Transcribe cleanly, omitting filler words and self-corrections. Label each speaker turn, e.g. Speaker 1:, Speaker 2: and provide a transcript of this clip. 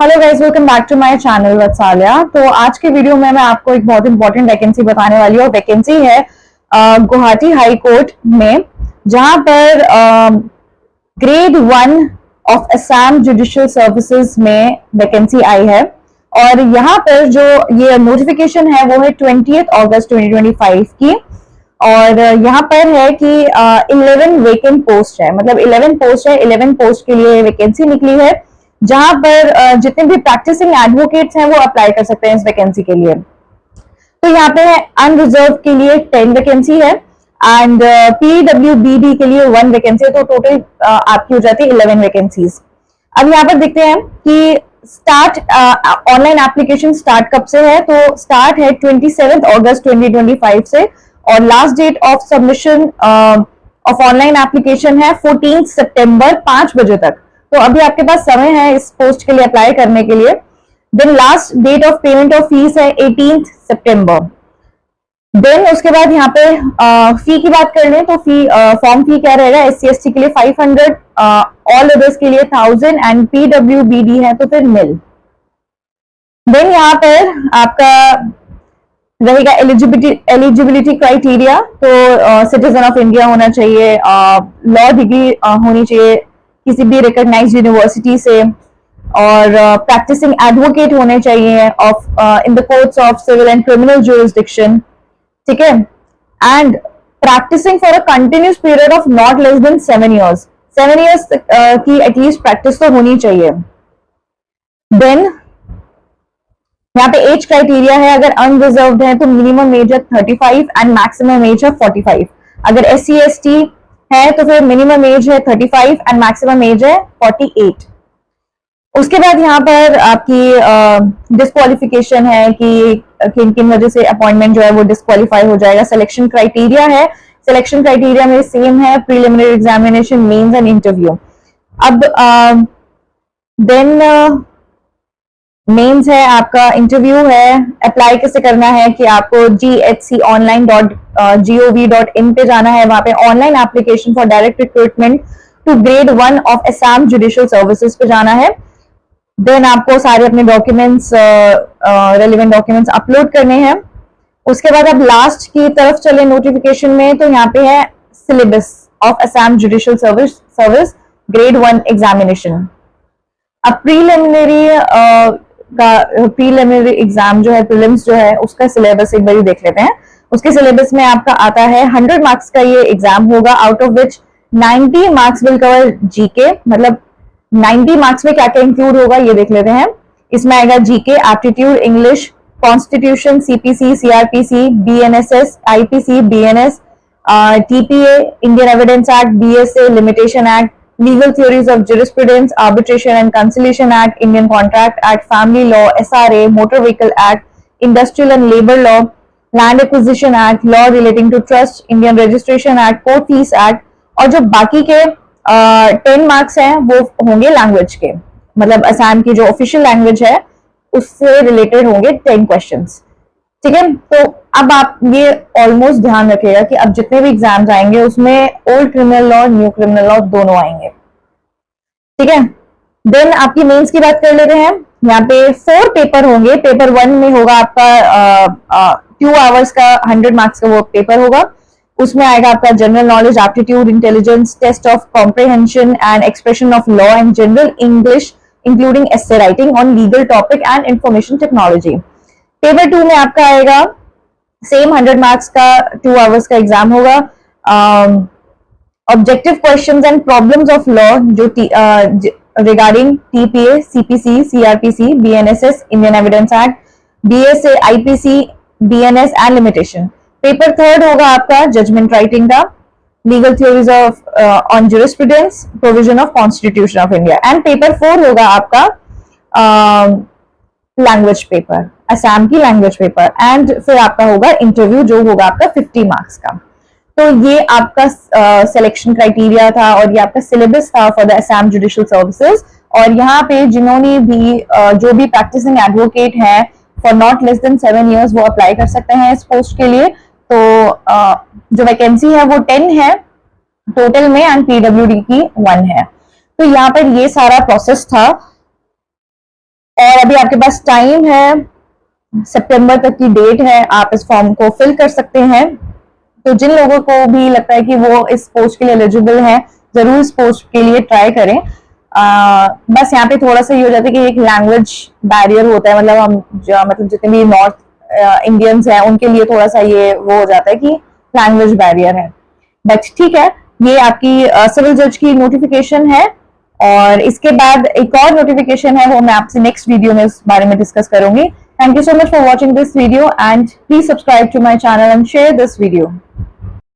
Speaker 1: Hello guys, welcome back to my channel Vatsalya. तो आज के वीडियो में मैं आपको एक बहुत इंपॉर्टेंट वैकेंसी बताने वाली हूँ। वैकेंसी है गुवाहाटी हाई कोर्ट में, जहां पर grade 1 of Assam judicial services में वैकेंसी आई है। और यहाँ पर जो ये नोटिफिकेशन है वो है 20 अगस्त 2025 की। और यहाँ पर है कि 11 वेकेंट पोस्ट है, मतलब 11 पोस्ट है। 11 पोस्ट के लिए वैकेंसी निकली है, जहां पर जितने भी प्रैक्टिसिंग एडवोकेट्स हैं वो अप्लाई कर सकते हैं इस वैकेंसी के लिए। तो यहाँ पे है अनरिजर्व के लिए 10 वैकेंसी है एंड पीडब्ल्यूबीडी के लिए 1 वैकेंसी है। तो टोटल आपकी हो जाती है 11 वैकेंसीज। अब यहाँ पर देखते हैं कि स्टार्ट ऑनलाइन एप्लीकेशन स्टार्ट कब से है। तो स्टार्ट है 27 अगस्त 2025 से और last date of submission of online application है 14 सितंबर 5 बजे तक। तो अभी आपके पास समय है इस पोस्ट के लिए अप्लाई करने के लिए। Then last date of payment of fees है 18 सितंबर। देन उसके बाद यहाँ पे फी की बात कर लें तो फॉर्म फी क्या रहेगा। SC/ST के लिए 500, ऑल अदर्स के लिए 1000 एंड PWBD है तो फिर निल। देन यहाँ पर आपका रहेगा एलिजिबिलिटी क्राइटेरिया। तो सिटीजन ऑफ इंडिया होना चाहिए, लॉ डिग्री होनी चाहिए किसी भी रिकॉग्नाइज्ड यूनिवर्सिटी से, और प्रैक्टिसिंग एडवोकेट होने चाहिए of in the courts of civil and criminal jurisdiction, ठीक है। And practising for a continuous period of not less than 7 years। 7 years की एटलीस्ट प्रैक्टिस तो होनी चाहिए। देन यहाँ पे एज क्राइटेरिया है, अगर अनरिजर्व्ड है तो मिनिमम एज है 35 एंड मैक्सिमम एज है 45। अगर SC/ST है तो फिर मिनिमम एज है 35 एंड मैक्सिमम एज है 48। उसके बाद यहाँ पर आपकी डिस्क्वालिफिकेशन है कि किन किन वजह से अपॉइंटमेंट जो है वो डिस्क्वालीफाई हो जाएगा। सिलेक्शन क्राइटेरिया है, सिलेक्शन क्राइटेरिया में सेम है, preliminary examination, mains and interview. अब देन मेंस है, आपका इंटरव्यू है। अप्लाई कैसे करना है कि आपको ghconline.gov.in पे जाना है, वहां पे online application for direct recruitment to grade 1 of Assam judicial services पे जाना है। देन आपको सारे अपने डॉक्यूमेंट्स, रेलिवेंट डॉक्यूमेंट्स अपलोड करने हैं। उसके बाद अब लास्ट की तरफ चले नोटिफिकेशन में, तो यहाँ पे है syllabus of Assam judicial service grade 1 examination. अब प्रीलिमिनरी एग्जाम जो है, प्रीलिम्स जो है, उसका सिलेबस एक बार देख लेते हैं। उसके सिलेबस में आपका आता है 100 मार्क्स का ये एग्जाम होगा, out of which 90 marks will cover GK. मतलब 90 मार्क्स में क्या क्या इंक्लूड होगा ये देख लेते हैं। इसमें आएगा GK, aptitude, English, constitution, CPC, CRPC, BNSS, IPC, BNS, TPA, Indian evidence act, BSA, limitation act, legal theories of jurisprudence, arbitration and conciliation act, Indian contract act, family law, SRA, motor vehicle act, industrial and labor law, land acquisition act, law relating to trust, Indian registration act, court fees act। और जो बाकी के 10 marks हैं वो होंगे language के, मतलब असम की जो ऑफिशियल लैंग्वेज है उससे रिलेटेड होंगे 10 क्वेश्चंस, ठीक है। तो अब आप ये ऑलमोस्ट ध्यान रखिएगा कि अब जितने भी एग्जाम्स आएंगे उसमें old criminal law, new criminal law दोनों आएंगे, ठीक है। देन आपकी मेंस की बात कर लेते हैं। यहाँ पे 4 पेपर होंगे। पेपर 1 में होगा आपका 2 आवर्स का 100 मार्क्स का वो पेपर होगा। उसमें आएगा आपका general knowledge, aptitude, intelligence, test of comprehension and expression of law and general English including essay writing on legal topic and information technology. Paper 2 में आपका आएगा सेम 100 मार्क्स का 2 आवर्स का एग्जाम होगा। Objective questions and problems of law जो regarding TPA, CPC, CRPC, BNSS, Indian evidence act, BSA, IPC, BNS and limitation. Paper 3 होगा आपका judgment writing का, legal theories of on jurisprudence, provision of constitution of India. And paper 4 होगा आपका language paper, Assam की language paper. And फिर आपका होगा interview जो होगा आपका 50 मार्क्स का। तो ये आपका सिलेक्शन क्राइटेरिया था और ये आपका सिलेबस था for the Assam judicial services. और यहाँ पे जिन्होंने भी जो भी प्रैक्टिसिंग एडवोकेट है for not less than 7 years वो अप्लाई कर सकते हैं इस पोस्ट के लिए। तो जो वैकेंसी है वो 10 है टोटल में एंड PWD की 1 है। तो यहाँ पर ये सारा प्रोसेस था। और अभी आपके पास टाइम है, सितंबर तक की डेट है, आप इस फॉर्म को फिल कर सकते हैं। तो जिन लोगों को भी लगता है कि वो इस पोस्ट के लिए एलिजिबल है, जरूर इस पोस्ट के लिए ट्राई करें। बस यहाँ पे थोड़ा सा ये हो जाता है कि एक लैंग्वेज बैरियर होता है, मतलब हम मतलब जितने भी नॉर्थ इंडियंस हैं उनके लिए थोड़ा सा ये वो हो जाता है कि लैंग्वेज बैरियर है। बट ठीक है, ये आपकी सिविल जज की नोटिफिकेशन है, और इसके बाद एक और नोटिफिकेशन है, वो मैं आपसे नेक्स्ट वीडियो में इस बारे में डिस्कस करूंगी। Thank you so much for watching this video, and please subscribe to my channel and share this video.